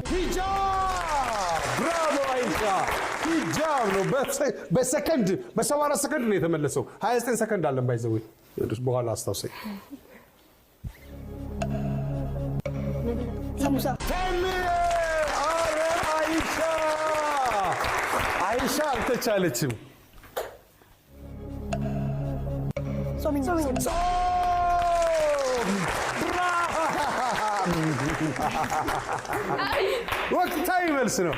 ሂጃብ ብራቮ አይሻ ሂጃብ ነው በሰከንድ በ74 ሰከንድ ነው የተመለሰው 29 ሰከንድ አለን ባይዘው በኋላ አስተውሰኝ ሰሙሳ አረ አይሻ አልተቻለችም ጾም ወቅታዊ መልስ ነው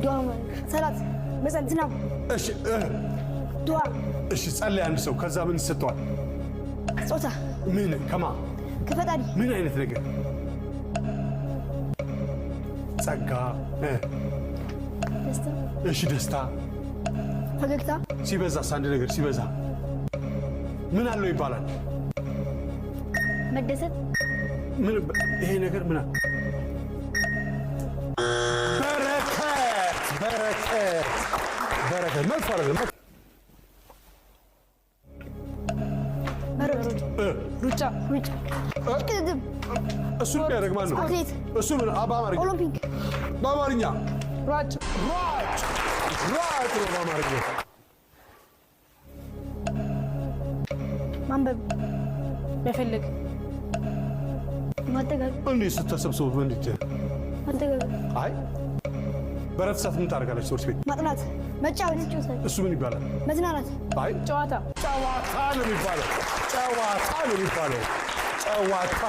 ዱዓ ሰላት መጸለይ ዝናብ እሺ ዱዓ እሺ ጸልይ አንድ ሰው ከዛ ምን ይሰጠዋል ጾታ ምን ከማ ከፈጣሪ ምን አይነት ነገር ጸጋ ደስታ እሺ ደስታ ፈገግታ ሲበዛ አንድ ነገር ሲበዛ ምን አለው ይባላል መደሰት ምን ይሄ ነገር ምን በረከት መፈረደ ሩጫ ቅድድም እሱ ያደርግ ማን ነው አትሌት እሱ ምን በአማርኛ ኦሎምፒክ በአማርኛ ሯጭ ነው በአማርኛ ማንበብ መፈለግ ማጠጋገ እንዴ ስተሰብሰቡ ወንድጄ ማጠጋገ አይ በረፍት ሰዓት ምን ታደርጋለች ትምህርት ቤት ማጥናት መጫወት እሱ ምን ይባላል መዝናናት አይ ጨዋታ ነው የሚባለው ጨዋታ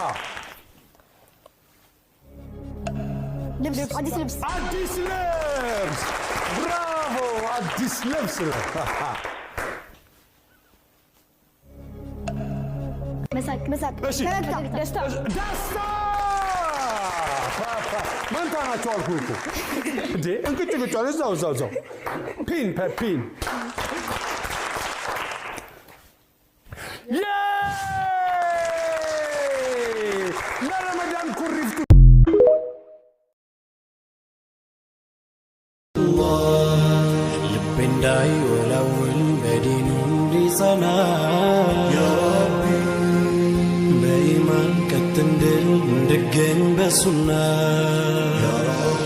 ልብስ አዲስ ልብስ ብራቮ አዲስ ልብስ መሳቅ ፈገግታ ደስታ መንታ ናቸው አልኩህ እኮ እንዴ እንቅጭ እዛው ፒን ለረመዳን ኩሪፍቱ ልቤ እንዳይወላውል በዲኑ እንዲጸና ያ ረቢ በኢማን ቀጥ እንድል እንድገኝ በሱና ያ ረቢ